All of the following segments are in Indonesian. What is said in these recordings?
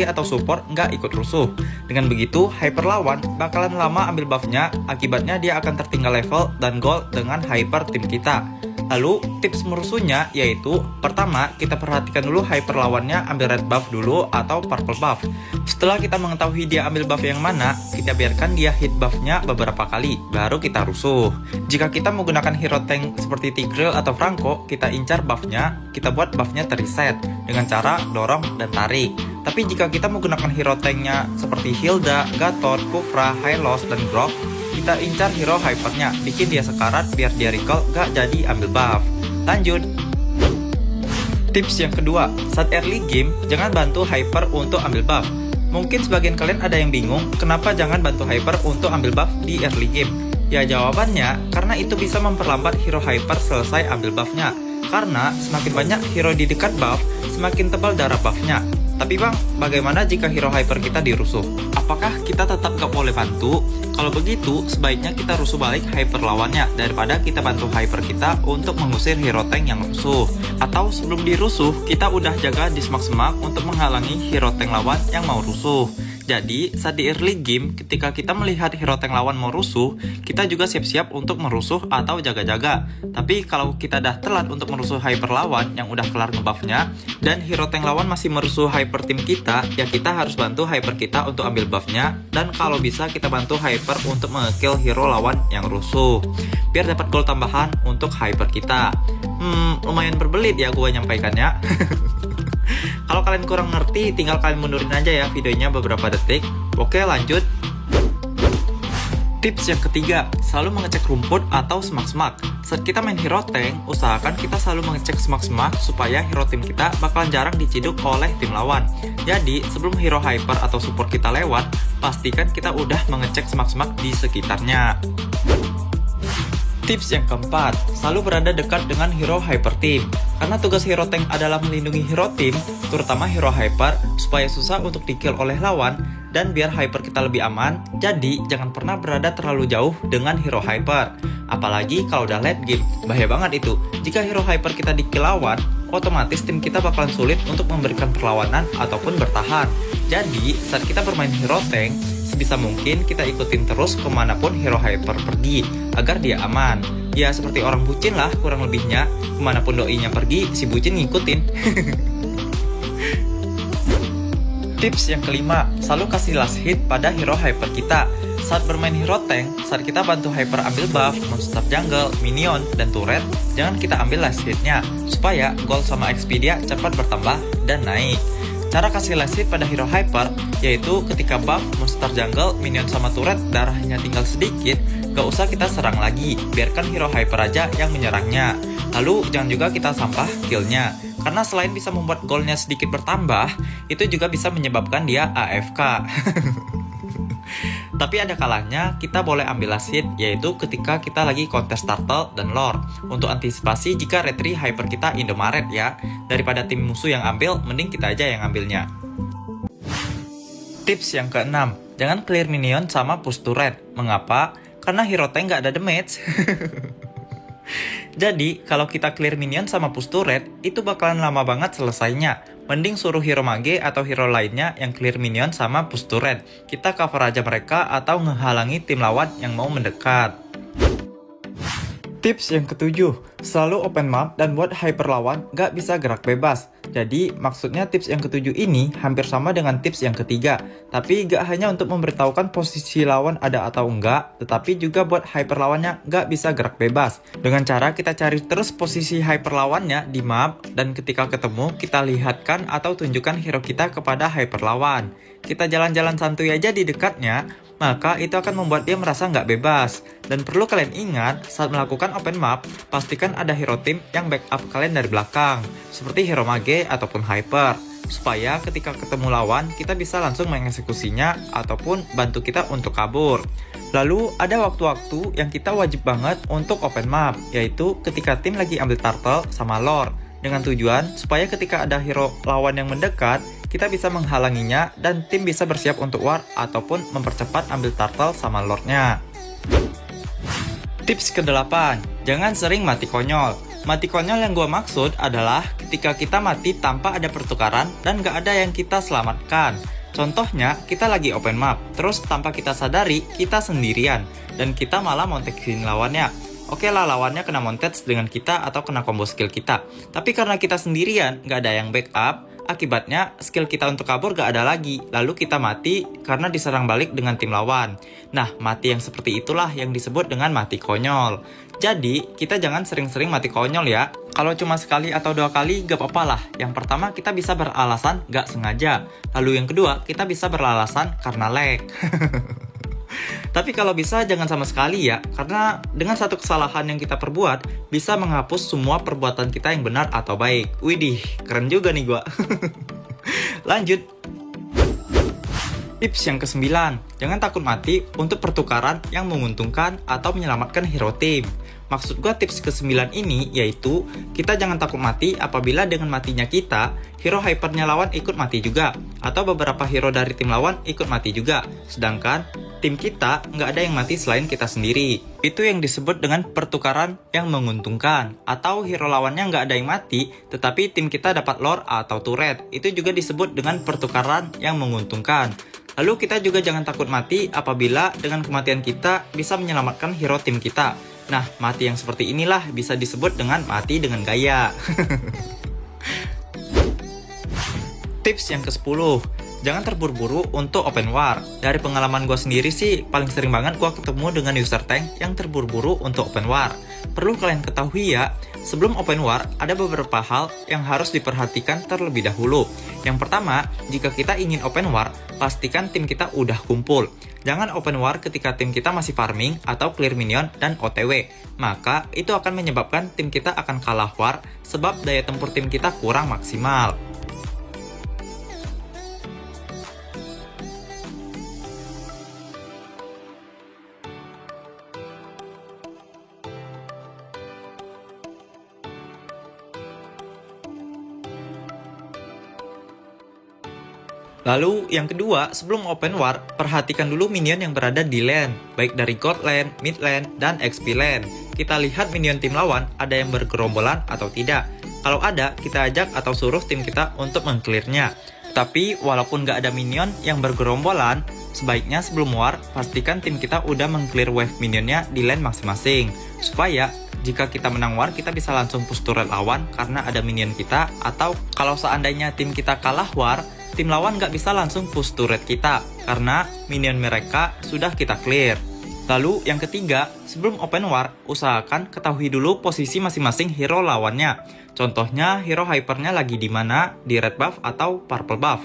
atau support nggak ikut rusuh. Dengan begitu, hyper lawan bakalan lama ambil buffnya, akibatnya dia akan tertinggal level dan gold dengan hyper tim kita. Lalu, tips merusuhnya yaitu, pertama, kita perhatikan dulu hyper lawannya ambil red buff dulu atau purple buff. Setelah kita mengetahui dia ambil buff yang mana, kita biarkan dia hit buffnya beberapa kali, baru kita rusuh. Jika kita menggunakan hero tank seperti Tigreal atau Franco, kita incar buffnya, kita buat buffnya terreset dengan cara dorong dan tarik. Tapi jika kita menggunakan hero tanknya seperti Hilda, Gatot, Kufra, Hylos, dan Grok, kita incar hero hypernya, bikin dia sekarat biar dia recall gak jadi ambil buff. Lanjut. Tips yang kedua, saat early game, jangan bantu hyper untuk ambil buff. Mungkin sebagian kalian ada yang bingung, kenapa jangan bantu hyper untuk ambil buff di early game? Ya jawabannya, karena itu bisa memperlambat hero hyper selesai ambil buffnya. Karena semakin banyak hero di dekat buff, semakin tebal darah buffnya. Tapi bang, bagaimana jika hero hyper kita dirusuh? Apakah kita tetap gak boleh bantu? Kalau begitu, sebaiknya kita rusuh balik hyper lawannya daripada kita bantu hyper kita untuk mengusir hero tank yang rusuh. Atau sebelum dirusuh, kita udah jaga di semak-semak untuk menghalangi hero tank lawan yang mau rusuh. Jadi, saat di early game, ketika kita melihat hero tank lawan mau rusuh, kita juga siap-siap untuk merusuh atau jaga-jaga. Tapi kalau kita dah telat untuk merusuh hyper lawan yang udah kelar ngebuffnya, dan hero tank lawan masih merusuh hyper tim kita, ya kita harus bantu hyper kita untuk ambil buffnya, dan kalau bisa kita bantu hyper untuk nge-kill hero lawan yang rusuh, biar dapat gold tambahan untuk hyper kita. Lumayan berbelit ya gua nyampaikannya. Kalau kalian kurang ngerti, tinggal kalian mundurin aja ya videonya beberapa detik. Oke, lanjut. Tips yang ketiga, selalu mengecek rumput atau semak-semak. Saat kita main hero tank, usahakan kita selalu mengecek semak-semak supaya hero tim kita bakalan jarang diciduk oleh tim lawan. Jadi, sebelum hero hyper atau support kita lewat, pastikan kita udah mengecek semak-semak di sekitarnya. Tips yang keempat, selalu berada dekat dengan hero hyper team. Karena tugas hero tank adalah melindungi hero team, terutama hero hyper, supaya susah untuk di-kill oleh lawan, dan biar hyper kita lebih aman, jadi jangan pernah berada terlalu jauh dengan hero hyper. Apalagi kalau udah late game, bahaya banget itu. Jika hero hyper kita di-kill lawan, otomatis tim kita bakalan sulit untuk memberikan perlawanan ataupun bertahan. Jadi, saat kita bermain hero tank, sebisa mungkin kita ikutin terus kemanapun hero hyper pergi, agar dia aman. Ya seperti orang bucin lah kurang lebihnya, kemanapun doinya pergi, si bucin ngikutin. Tips yang kelima, selalu kasih last hit pada hero hyper kita. Saat bermain hero tank, saat kita bantu hyper ambil buff, monster jungle, minion, dan turret, jangan kita ambil last hitnya, supaya gold sama XP dia cepat bertambah dan naik. Cara kasih last hit pada hero hyper, yaitu ketika buff, monster jungle, minion sama turret darahnya tinggal sedikit, gak usah kita serang lagi, biarkan hero hyper aja yang menyerangnya. Lalu jangan juga kita sampah killnya, karena selain bisa membuat goalnya sedikit bertambah, itu juga bisa menyebabkan dia AFK. Tapi ada kalanya kita boleh ambil last hit, yaitu ketika kita lagi contest turtle dan lore, untuk antisipasi jika retry hyper kita Indomaret ya. Daripada tim musuh yang ambil, mending kita aja yang ambilnya. Tips yang keenam, jangan clear minion sama push turret. Mengapa? Karena hero tank gak ada damage. Jadi, kalau kita clear minion sama push turret, itu bakalan lama banget selesainya. Mending suruh hero mage atau hero lainnya yang clear minion sama push turret. Kita cover aja mereka atau ngehalangi tim lawan yang mau mendekat. Tips yang ketujuh, selalu open map dan buat hyper lawan gak bisa gerak bebas. Jadi maksudnya tips yang ketujuh ini hampir sama dengan tips yang ketiga. Tapi gak hanya untuk memberitahukan posisi lawan ada atau enggak, tetapi juga buat hyper lawannya gak bisa gerak bebas. Dengan cara kita cari terus posisi hyper lawannya di map, dan ketika ketemu kita lihatkan atau tunjukkan hero kita kepada hyper lawan. Kita jalan-jalan santuy aja di dekatnya, maka itu akan membuat dia merasa nggak bebas. Dan perlu kalian ingat, saat melakukan open map, pastikan ada hero team yang backup kalian dari belakang, seperti hero mage ataupun hyper, supaya ketika ketemu lawan, kita bisa langsung mengeksekusinya ataupun bantu kita untuk kabur. Lalu ada waktu-waktu yang kita wajib banget untuk open map, yaitu ketika tim lagi ambil turtle sama lore, dengan tujuan supaya ketika ada hero lawan yang mendekat, kita bisa menghalanginya dan tim bisa bersiap untuk war ataupun mempercepat ambil turtle sama lordnya. Tips ke-8, jangan sering mati konyol. Mati konyol yang gua maksud adalah ketika kita mati tanpa ada pertukaran dan gak ada yang kita selamatkan. Contohnya, kita lagi open map, terus tanpa kita sadari, kita sendirian, dan kita malah montekin lawannya. Oke lah, lawannya kena montage dengan kita atau kena combo skill kita. Tapi karena kita sendirian, gak ada yang backup, akibatnya skill kita untuk kabur gak ada lagi. Lalu kita mati karena diserang balik dengan tim lawan. Nah, mati yang seperti itulah yang disebut dengan mati konyol. Jadi, kita jangan sering-sering mati konyol ya. Kalau cuma sekali atau 2 kali, gak apa-apa lah. Yang pertama, kita bisa beralasan gak sengaja. Lalu yang kedua, kita bisa beralasan karena lag. Tapi kalau bisa, jangan sama sekali ya. Karena dengan satu kesalahan yang kita perbuat, bisa menghapus semua perbuatan kita yang benar atau baik. Widih, keren juga nih gua. Lanjut. Tips yang ke-9, jangan takut mati untuk pertukaran yang menguntungkan atau menyelamatkan hero team. Maksud gua tips ke-9 ini yaitu kita jangan takut mati apabila dengan matinya kita, hero hypernya lawan ikut mati juga, atau beberapa hero dari tim lawan ikut mati juga. Sedangkan tim kita nggak ada yang mati selain kita sendiri. Itu yang disebut dengan pertukaran yang menguntungkan. Atau hero lawannya nggak ada yang mati, tetapi tim kita dapat lore atau turret. Itu juga disebut dengan pertukaran yang menguntungkan. Lalu kita juga jangan takut mati apabila dengan kematian kita bisa menyelamatkan hero tim kita. Nah, mati yang seperti inilah bisa disebut dengan mati dengan gaya. Tips yang ke-10, jangan terburu-buru untuk open war. Dari pengalaman gue sendiri sih, paling sering banget gue ketemu dengan user tank yang terburu-buru untuk open war. Perlu kalian ketahui ya, sebelum open war, ada beberapa hal yang harus diperhatikan terlebih dahulu. Yang pertama, jika kita ingin open war, pastikan tim kita udah kumpul. Jangan open war ketika tim kita masih farming atau clear minion dan OTW. Maka, itu akan menyebabkan tim kita akan kalah war, sebab daya tempur tim kita kurang maksimal. Lalu yang kedua, sebelum open war, perhatikan dulu minion yang berada di lane, baik dari god lane, mid lane, dan XP lane. Kita lihat minion tim lawan ada yang bergerombolan atau tidak. Kalau ada, kita ajak atau suruh tim kita untuk mengclearnya. Tapi walaupun nggak ada minion yang bergerombolan, sebaiknya sebelum war, pastikan tim kita udah mengclear wave minionnya di lane masing-masing. Supaya jika kita menang war, kita bisa langsung push turret lawan karena ada minion kita. Atau kalau seandainya tim kita kalah war, tim lawan nggak bisa langsung push turret kita karena minion mereka sudah kita clear. Lalu yang ketiga, sebelum open war, usahakan ketahui dulu posisi masing-masing hero lawannya. Contohnya hero hypernya lagi di mana, di red buff atau purple buff.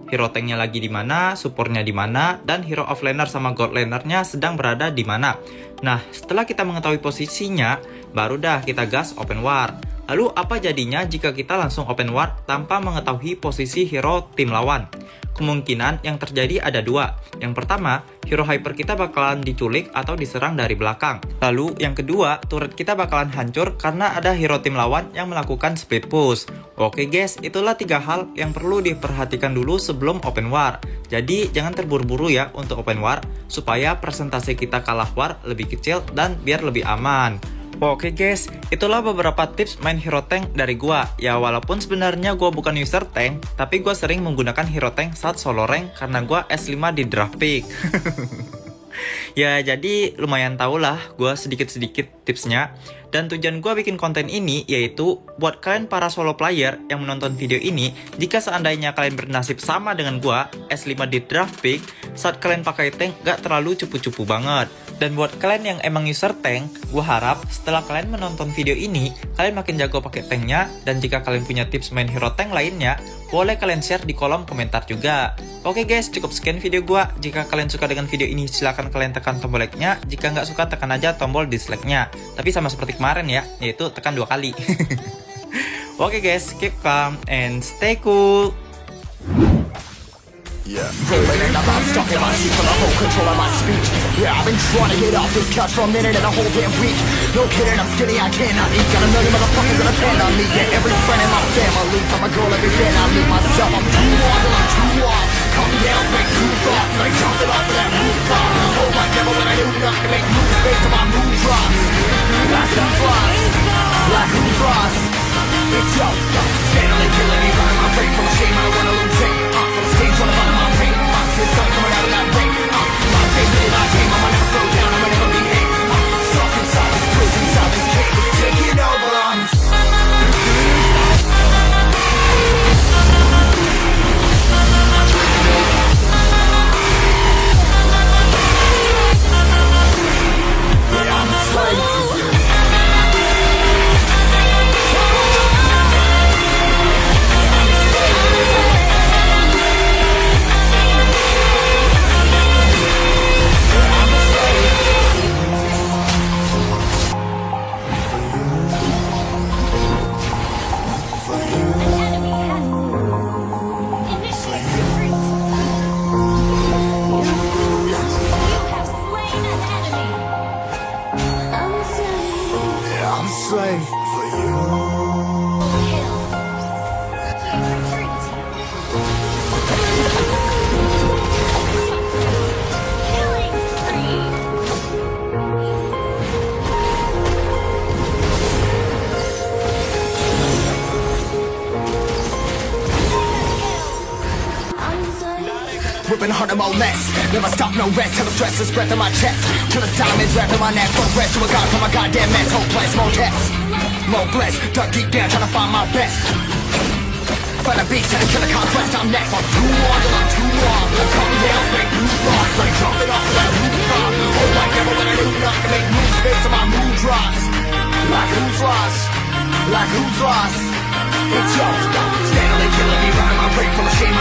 Hero tanknya lagi di mana, supportnya di mana, dan hero offlaner sama god lanernya sedang berada di mana. Nah, setelah kita mengetahui posisinya, baru dah kita gas open war. Lalu apa jadinya jika kita langsung open war tanpa mengetahui posisi hero tim lawan? Kemungkinan yang terjadi ada dua. Yang pertama, hero hyper kita bakalan diculik atau diserang dari belakang. Lalu yang kedua, turret kita bakalan hancur karena ada hero tim lawan yang melakukan split push. Oke guys, itulah 3 hal yang perlu diperhatikan dulu sebelum open war. Jadi jangan terburu-buru ya untuk open war, supaya persentase kita kalah war lebih kecil dan biar lebih aman. Oke guys, itulah beberapa tips main hero tank dari gua. Ya walaupun sebenarnya gua bukan user tank, tapi gua sering menggunakan hero tank saat solo rank karena gua S5 di draft pick. Ya jadi lumayan tau lah gua sedikit-sedikit tipsnya. Dan tujuan gua bikin konten ini yaitu buat kalian para solo player yang menonton video ini, jika seandainya kalian bernasib sama dengan gua, S5 di draft pick, saat kalian pakai tank gak terlalu cupu-cupu banget. Dan buat kalian yang emang user tank, gue harap setelah kalian menonton video ini, kalian makin jago pakai tanknya. Dan jika kalian punya tips main hero tank lainnya, boleh kalian share di kolom komentar juga. Oke guys, cukup sekian video gue. Jika kalian suka dengan video ini, silahkan kalian tekan tombol like-nya. Jika nggak suka, tekan aja tombol dislike-nya. Tapi sama seperti kemarin ya, yaitu tekan 2 kali. Oke guys, keep calm and stay cool. Yeah. Rolling and I'm stuck in my seat for the whole control of my speech. Yeah, I've been trying to get off this couch for a minute and a whole damn week. No kidding, I'm skinny, I cannot eat. Got a million motherfuckers that depend on me. Yeah, every friend in my family. From a girl, every fan I meet myself. I'm too on till I'm too off. Come down, make two thoughts. Like jumping off of that rooftop. Told my devil when I knew not to make moves based on my mood drops. Like who drops? Like who drops? ripping harder, more less. Never stop, no rest, till the stress is breath in my chest. Till the diamonds wrapped in my neck, full rest to a god from my goddamn mess. Hopeless, more tests, more blessed. Dug deep down, trying to find my best. Find a beast and a killer conquest, I'm next. I'm too on till I'm too on. Come down, make new rocks, like jumping off of that rooftop. Oh, like never when I knew not to make moves based on my mood drops. Like who's lost? Like who's lost? It's yours. Steadily killing me, running my brain full of shame.